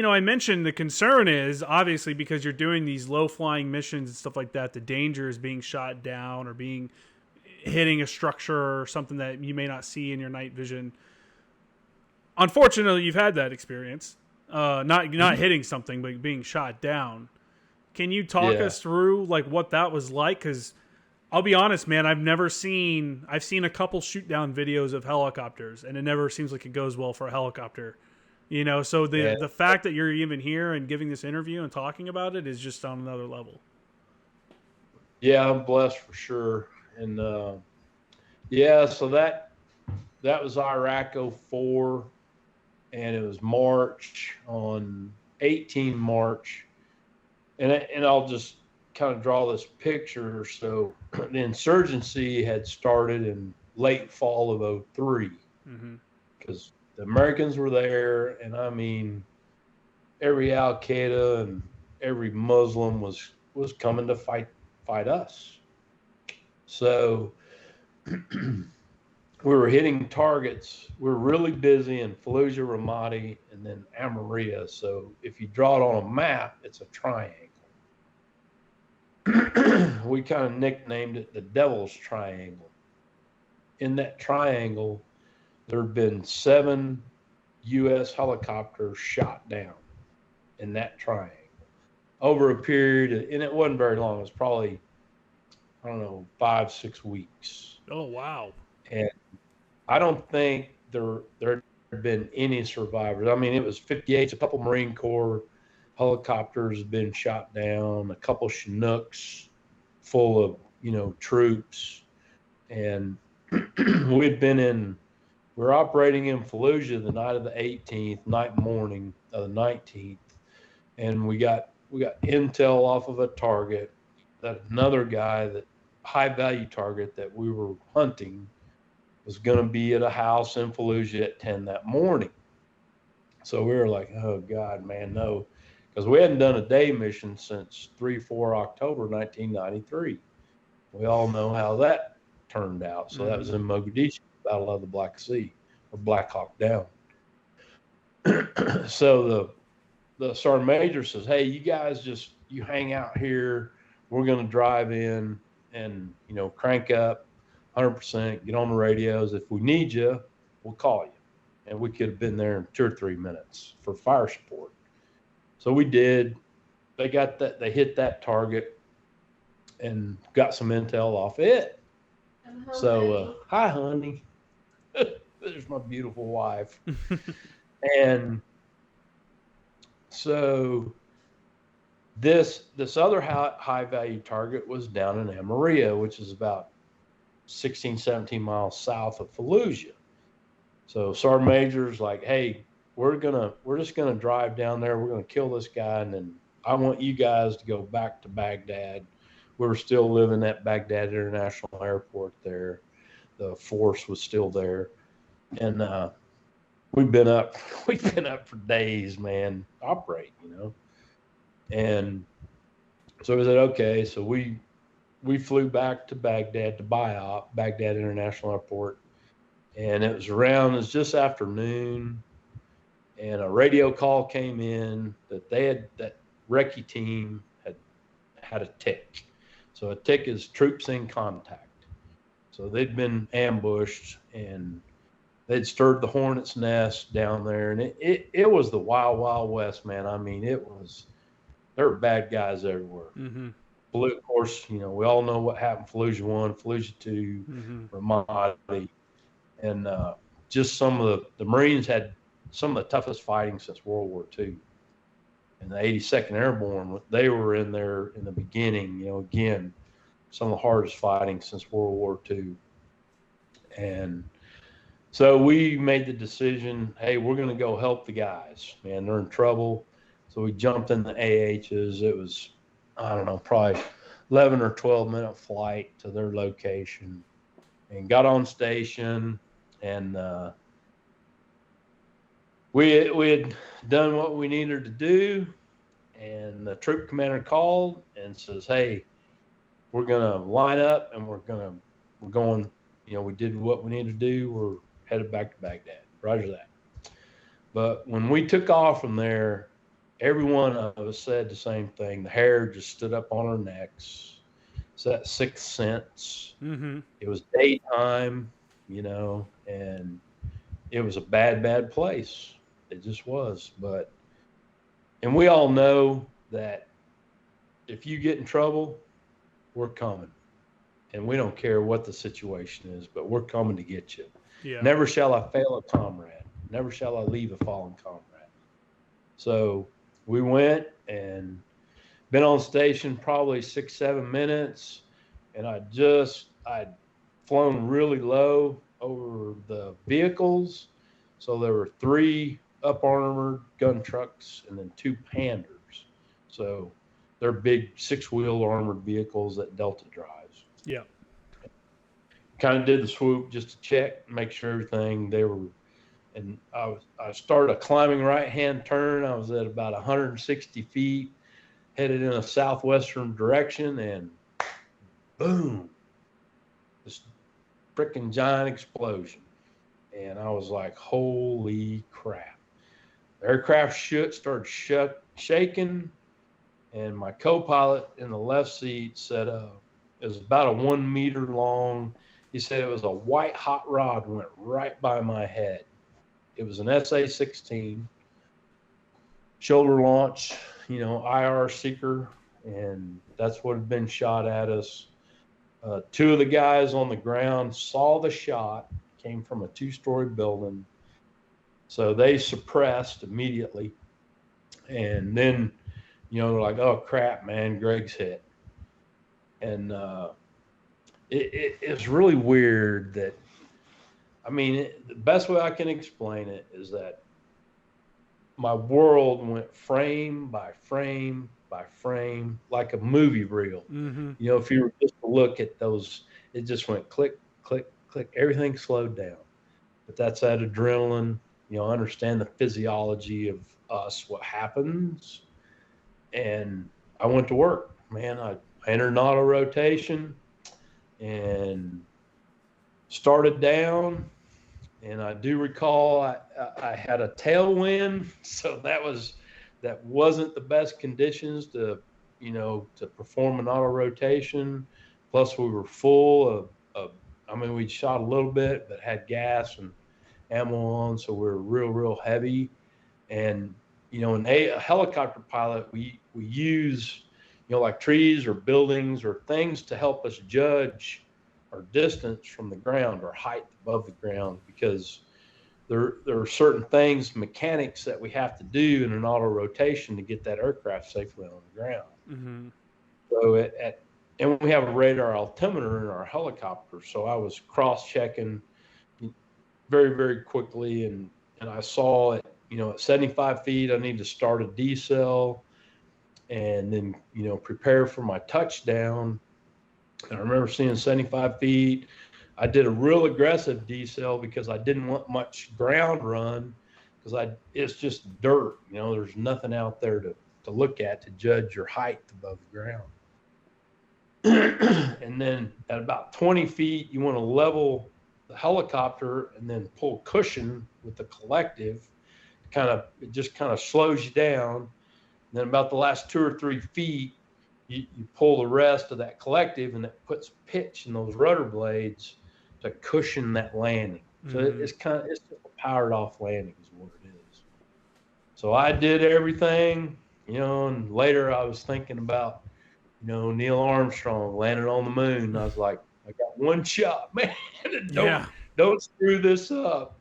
I mentioned the concern is obviously because you're doing these low flying missions and stuff like that. The danger is being shot down or hitting a structure or something that you may not see in your night vision. Unfortunately, you've had that experience. Not hitting something, but being shot down. Can you talk us through like what that was like? Because I'll be honest, man, I've seen a couple shoot down videos of helicopters, and it never seems like it goes well for a helicopter. So the fact that you're even here and giving this interview and talking about it is just on another level. Yeah, I'm blessed for sure. And so that was Iraq 04, and it was March, on 18 March. And I'll just kind of draw this picture. So the insurgency had started in late fall of 03, because the Americans were there, and I mean, every Al Qaeda and every Muslim was coming to fight us. So we were hitting targets. We were really busy in Fallujah, Ramadi, and then Amaria. So if you draw it on a map, it's a triangle. We kind of nicknamed it the Devil's Triangle. In that triangle, there have been 7 U.S. helicopters shot down in that triangle over a period, and it wasn't very long. It was probably, 5-6 weeks. Oh, wow. And I don't think there had been any survivors. I mean, it was 58. A couple Marine Corps helicopters had been shot down, a couple Chinooks full of, troops. And we're operating in Fallujah the night of the 18th, morning of the 19th. And we got intel off of a target that another guy, that high value target that we were hunting, was going to be at a house in Fallujah at 10 that morning. So we were like, oh God, man, no. Because we hadn't done a day mission since 3-4 October 1993. We all know how that turned out. So that was in Mogadishu, Battle of the Black Sea, or Black Hawk Down. So the sergeant major says, hey, you guys you hang out here. We're going to drive in and, crank up 100%, get on the radios. If we need you, we'll call you. And we could have been there in 2 or 3 minutes for fire support. So we did. They hit that target and got some intel off it. So, hi, honey. There's my beautiful wife. And so this other high value target was down in Amaria, which is about 16, 17 miles south of Fallujah. So Sergeant Major's like, hey, we're just gonna drive down there. We're gonna kill this guy, and then I want you guys to go back to Baghdad. We were still living at Baghdad International Airport there. The force was still there, and we've been up for days, man, operating, And so we said, okay. So we flew back to Baghdad, to BIOP, Baghdad International Airport, and it was just afternoon. And a radio call came in that that recce team had a tick. So a tick is troops in contact. So they'd been ambushed, and they'd stirred the hornet's nest down there. And it was the wild, wild west, man. I mean, there were bad guys everywhere. Mm-hmm. Of course, we all know what happened. Fallujah 1, Fallujah 2, Ramadi. And just some of the Marines had some of the toughest fighting since World War II. And the 82nd Airborne, they were in there in the beginning, again, some of the hardest fighting since World War II. And so we made the decision, hey, we're going to go help the guys, man, they're in trouble. So we jumped in the AHs. It was, probably 11 or 12-minute flight to their location, and got on station. And we had done what we needed to do, and the troop commander called and says, hey, we're going to line up, and we're going, we did what we needed to do. We're headed back to Baghdad. Roger that. But when we took off from there, every one of us said the same thing. The hair just stood up on our necks. It's that sixth sense. Mm-hmm. It was daytime, you know, and it was a bad, bad place. It just was. And we all know that if you get in trouble, we're coming. And we don't care what the situation is, but we're coming to get you. Yeah. Never shall I fail a comrade. Never shall I leave a fallen comrade. So we went and been on station probably 6-7 minutes, and I'd flown really low over the vehicles. So there were 3 up armored gun trucks and then 2 Panders. So they're big 6-wheel armored vehicles that Delta drives. Yeah. Kind of did the swoop just to check, make sure everything they were. And I started a climbing right-hand turn. I was at about 160 feet, headed in a southwestern direction, and boom, this freaking giant explosion. And I was like, holy crap. The aircraft started shaking, and my co-pilot in the left seat said it was about a 1 meter long. He said it was a white hot rod went right by my head. It was an SA-16 shoulder launch, IR seeker, and that's what had been shot at us. 2 of the guys on the ground saw the shot, came from a 2-story building, so they suppressed immediately. And then, they're like, oh crap, man, Greg's hit. And it's really weird that, the best way I can explain it is that my world went frame by frame by frame, like a movie reel. Mm-hmm. If you were just to look at those, it just went click, click, click. Everything slowed down. But that's that adrenaline. Understand the physiology of us, what happens. And I went to work, man. I entered an auto rotation and started down. And I do recall I had a tailwind, so that wasn't the best conditions to perform an auto rotation. Plus, we were full of we shot a little bit, but had gas and ammo on, so we were real heavy. And a helicopter pilot, we use like trees or buildings or things to help us judge our distance from the ground or height above the ground, because there are certain things, mechanics that we have to do in an auto rotation to get that aircraft safely on the ground. Mm-hmm. So and we have a radar altimeter in our helicopter, so I was cross-checking very, very quickly, and I saw it, at 75 feet, I need to start a decel and then, prepare for my touchdown. And I remember seeing 75 feet. I did a real aggressive decel because I didn't want much ground run, because it's just dirt. There's nothing out there to look at to judge your height above the ground. And then at about 20 feet, you want to level the helicopter and then pull cushion with the collective. It just kind of slows you down. And then about the last 2 or 3 feet, you pull the rest of that collective, and it puts pitch in those rudder blades to cushion that landing. So it's just a powered off landing is what it is. So I did everything, and later I was thinking about, Neil Armstrong landed on the moon. And I was like, I got one shot, man. Don't screw this up.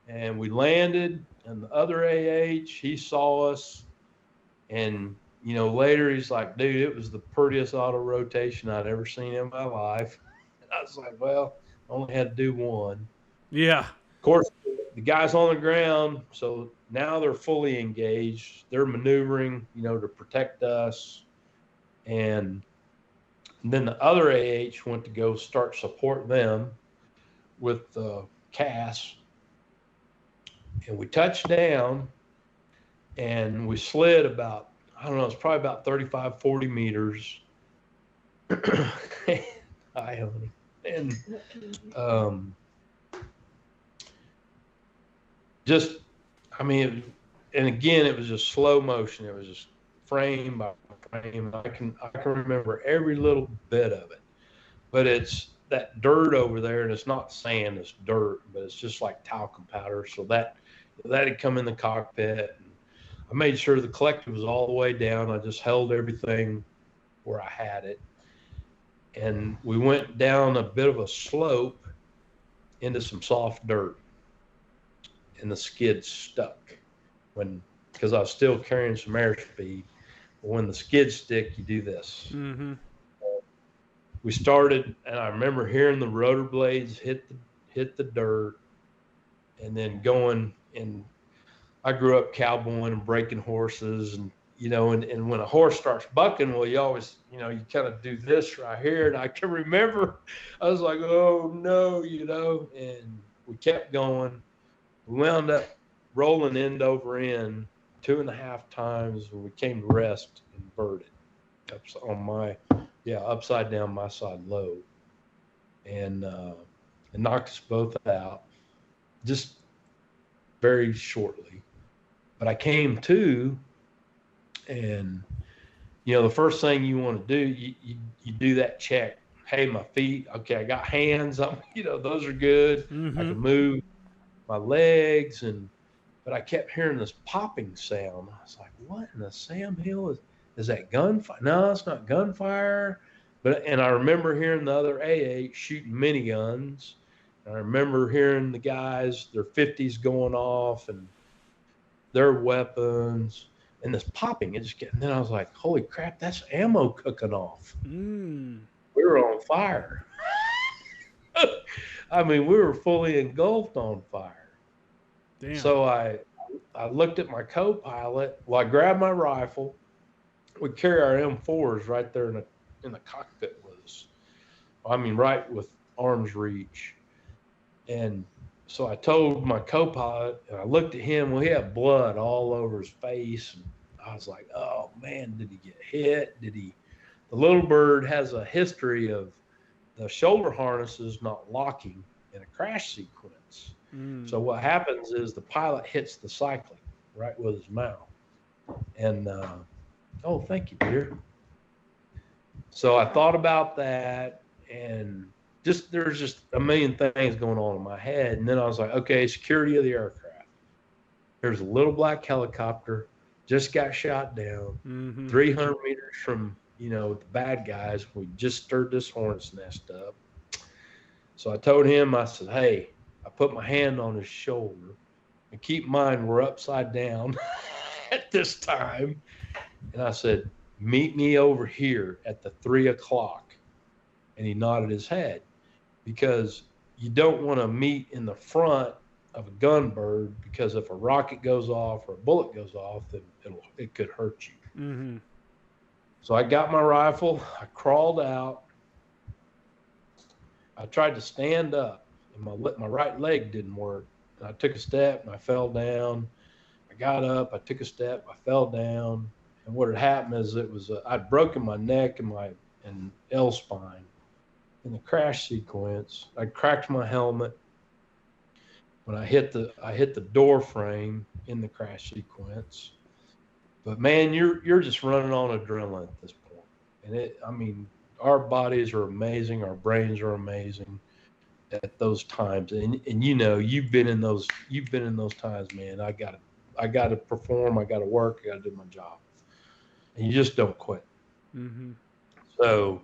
And we landed, and the other he saw us, and later he's like, dude, it was the prettiest auto rotation I'd ever seen in my life. And I was like, well, I only had to do one. Yeah. Of course, the guys on the ground, so now they're fully engaged. They're maneuvering, to protect us. And then the other went to go start support them with the CAS. And we touched down, and we slid about, I don't know, it's probably about 35, 40 meters. Hi, honey. And and again, it was just slow motion. It was just frame by frame. I can remember every little bit of it. But it's that dirt over there, and it's not sand, it's dirt, but it's just like talcum powder. So that had come in the cockpit. And I made sure the collector was all the way down. I just held everything where I had it. And we went down a bit of a slope into some soft dirt, and the skid stuck because I was still carrying some airspeed. But when the skids stick, you do this. Mm-hmm. We started, and I remember hearing the rotor blades hit the dirt, and then going. And I grew up cowboying and breaking horses, and and when a horse starts bucking, well, you always, you kind of do this right here. And I can remember, I was like, oh no, and we kept going. We wound up rolling end over end 2.5 times when we came to rest inverted upside down, my side low, and it knocked us both out just very shortly. But I came to, and the first thing you want to do, you do that check. Hey, my feet, okay, I got hands. Those are good. Mm-hmm. I can move my legs, but I kept hearing this popping sound. I was like, what in the Sam Hill is that gunfire? No, it's not gunfire. And I remember hearing the other AA shooting miniguns. And I remember hearing the guys, their 50s going off and their weapons and this popping. And then I was like, holy crap, that's ammo cooking off. Mm. We were on fire. I mean, we were fully engulfed on fire. Damn. So I looked at my co-pilot. Well, I grabbed my rifle. We carry our M4s right there in the cockpit with us. I mean, right with arm's reach. And so I told my co-pilot, and I looked at him. Well, he had blood all over his face. And I was like, oh, man, did he get hit? The Little Bird has a history of the shoulder harnesses not locking in a crash sequence. Mm. So what happens is the pilot hits the cycling right with his mouth. And, oh, thank you, dear. So I thought about that, and there's just a million things going on in my head. And then I was like, okay, security of the aircraft. There's a little black helicopter, just got shot down, 300 meters from, the bad guys. We just stirred this hornet's nest up. So I told him, I said, hey, I put my hand on his shoulder. And keep in mind, we're upside down at this time. And I said, meet me over here at the 3 o'clock. And he nodded his head, because you don't want to meet in the front of a gunbird, because if a rocket goes off or a bullet goes off, then it could hurt you. Mm-hmm. So I got my rifle. I crawled out. I tried to stand up, and my right leg didn't work. And I took a step, and I fell down. I got up. I took a step. I fell down. And what had happened is I'd broken my neck and L spine in the crash sequence. I cracked my helmet when I hit the door frame in the crash sequence. But man, you're just running on adrenaline at this point. And our bodies are amazing, our brains are amazing at those times. And you've been in those times, man. I gotta perform, I gotta work, I gotta do my job. And you just don't quit. Mm-hmm. So,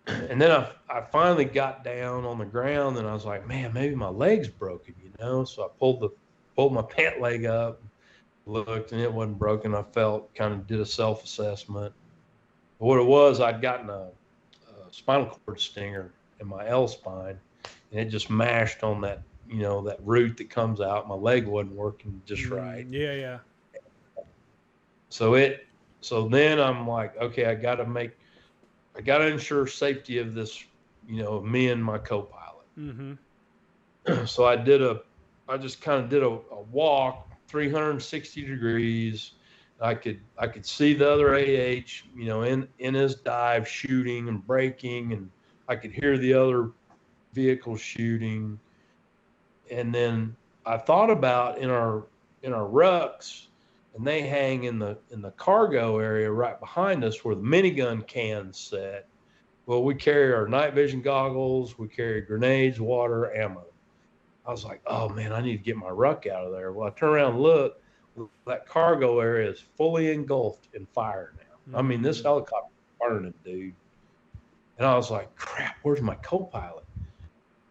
and then I finally got down on the ground, and I was like, man, maybe my leg's broken, So I pulled my pant leg up, looked, and it wasn't broken. I did a self-assessment. But what it was, I'd gotten a spinal cord stinger in my L spine, and it just mashed on that, that root that comes out. My leg wasn't working just right. Yeah. So then I'm like, okay, I got to ensure safety of this, me and my co-pilot. Mm-hmm. So I just kind of did a walk 360 degrees. I could see the other AH, in his dive shooting and braking, and I could hear the other vehicle shooting. And then I thought about in our rucks, and they hang in the cargo area right behind us where the minigun cans set. Well, we carry our night vision goggles, we carry grenades, water, ammo. I was like, oh man, I need to get my ruck out of there. Well, I turn around and look, that cargo area is fully engulfed in fire now. I mean, this helicopter is burning, dude. And I was like, crap, where's my co-pilot?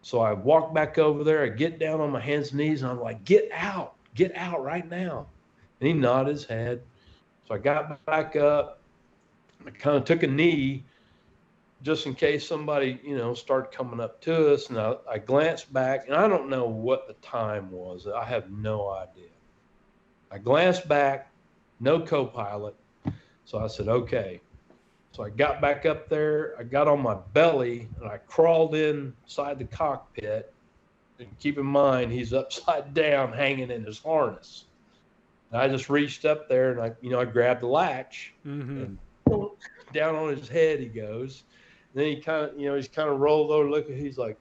So I walk back over there, I get down on my hands and knees, and I'm like, get out right now. And he nodded his head. So I got back up, I kind of took a knee just in case somebody, started coming up to us. And I glanced back, and I don't know what the time was. I have no idea. I glanced back, no co-pilot. So I said, okay. So I got back up there. I got on my belly, and I crawled inside the cockpit. And keep in mind, he's upside down, hanging in his harness. And I just reached up there, and I grabbed the latch, and down on his head he goes. Then he kind of, he's kind of rolled over, looking. He's like,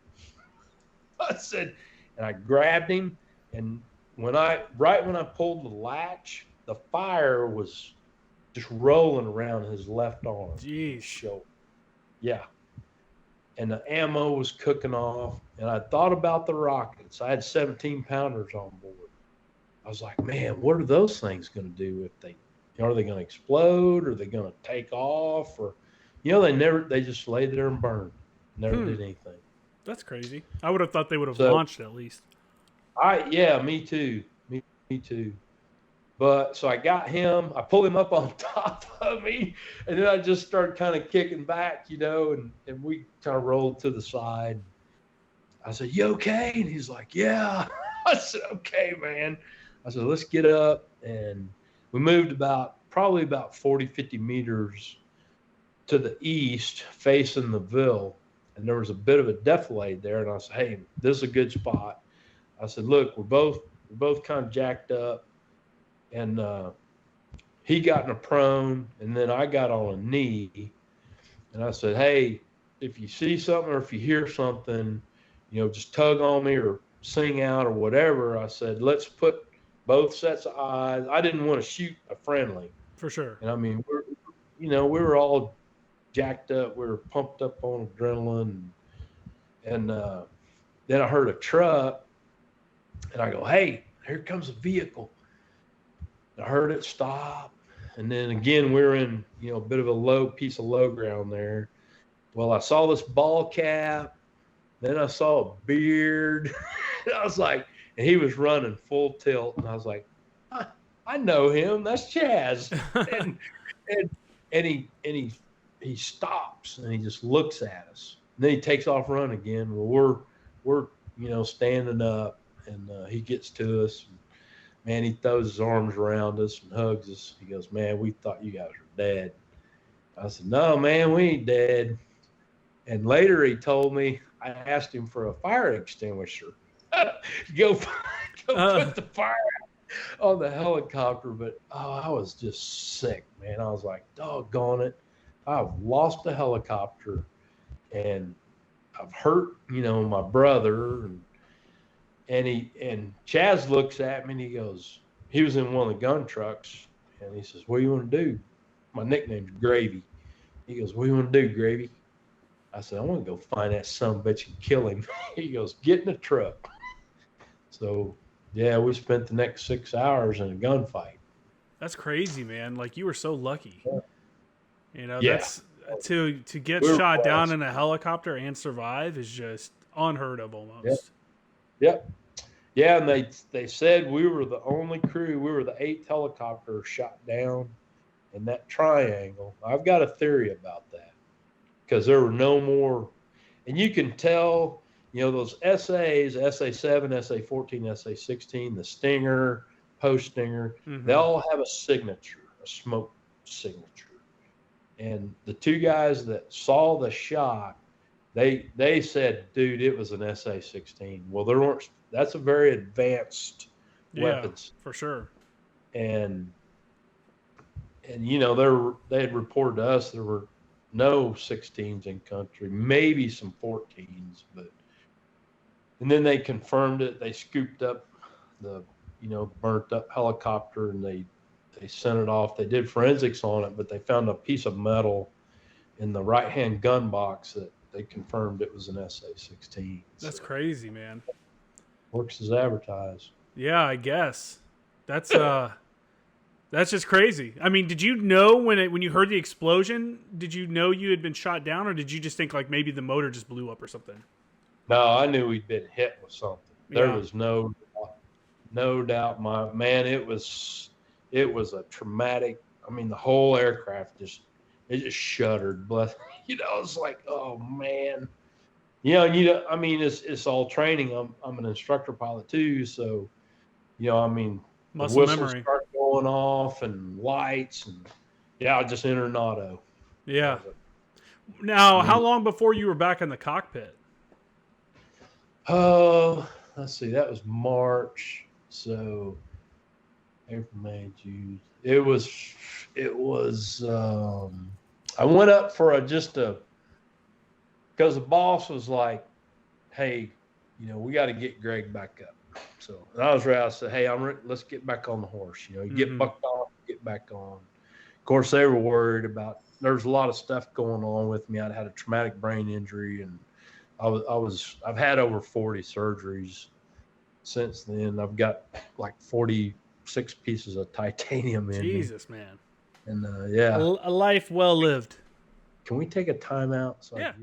I said, and I grabbed him, and right when I pulled the latch, the fire was just rolling around his left arm. Jeez. Shoulder. Yeah. And the ammo was cooking off, and I thought about the rockets. I had 17 pounders on board. I was like, man, what are those things going to do if are they going to explode? Are they going to take off? Or, they just laid there and burned. Never did anything. That's crazy. I would have thought they would have launched at least. Me too. Me too. But so I got him, I pulled him up on top of me, and then I just started kind of kicking back, and we kind of rolled to the side. I said, you okay? And he's like, yeah. I said, okay, man. I said, let's get up. And we moved probably about 40, 50 meters to the east facing the Ville. And there was a bit of a defilade there. And I said, hey, this is a good spot. I said, look, we're both kind of jacked up. And he got in a prone, and then I got on a knee. And I said, hey, if you see something or if you hear something, just tug on me or sing out or whatever. I said, let's put both sets of eyes. I didn't want to shoot a friendly. For sure. And I mean, we were all jacked up. We were pumped up on adrenaline. And then I heard a truck, and I go, hey, here comes a vehicle. I heard it stop. And then again, we're in, a bit of a low ground there. Well, I saw this ball cap. Then I saw a beard. I was like, and he was running full tilt. And I was like, I know him. That's Chaz. and he stops, and he just looks at us. And then he takes off running again. Well, we're standing up, and he gets to us. Man, he throws his arms around us and hugs us. He goes, man, we thought you guys were dead. I said, no, man, we ain't dead. And later he told me, I asked him for a fire extinguisher. go put the fire out on the helicopter. But, I was just sick, man. I was like, doggone it. I've lost a helicopter, and I've hurt, my brother, and Chaz looks at me, and he goes, he was in one of the gun trucks, and he says, what do you want to do? My nickname's Gravy. He goes, what do you want to do, Gravy? I said, I want to go find that son of a bitch and kill him. He goes, get in the truck. So, yeah, we spent the next 6 hours in a gunfight. That's crazy, man. Like, you were so lucky. Yeah. That's to get shot down in a helicopter and survive is just unheard of almost. Yep. Yeah, and they said we were the only crew. We were the 8th helicopter shot down in that triangle. I've got a theory about that because there were no more. And you can tell, those SAs, SA-7, SA-14, SA-16, the Stinger, post-Stinger, they all have a signature, a smoke signature. And the two guys that saw the shot, they said, dude, it was an SA-16. Well, that's a very advanced weapons. For sure. And they had reported to us there were no 16s in country, maybe some 14s, and then they confirmed it. They scooped up the burnt up helicopter, and they sent it off. They did forensics on it, but they found a piece of metal in the right-hand gun box that they confirmed it was an SA-16. That's crazy, man. Works as advertised. Yeah, I guess. That's just crazy. I mean, did you know when you heard the explosion, did you know you had been shot down, or did you just think like maybe the motor just blew up or something? No, I knew we'd been hit with something. There Yeah. was no doubt. My man, it was a traumatic. I mean, the whole aircraft just shuddered. But it's like, oh man, I mean, it's all training. I'm an instructor pilot too, so I mean, the Muscle whistles memory. start going off and lights, and I just entered an auto. Yeah. Now, I how mean, long before you were back in the cockpit? let's see, that was March, so April, May, June. It was. I went up for because the boss was like, "Hey, we got to get Greg back up." So and I was ready. I said, "Hey, let's get back on the horse. You get bucked off, get back on." Of course, they were worried about. There was a lot of stuff going on with me. I'd had a traumatic brain injury, and I've had over 40 surgeries since then. I've got like 46 pieces of titanium in me. Jesus, man. And yeah. A life well lived. Can we take a timeout? Yeah.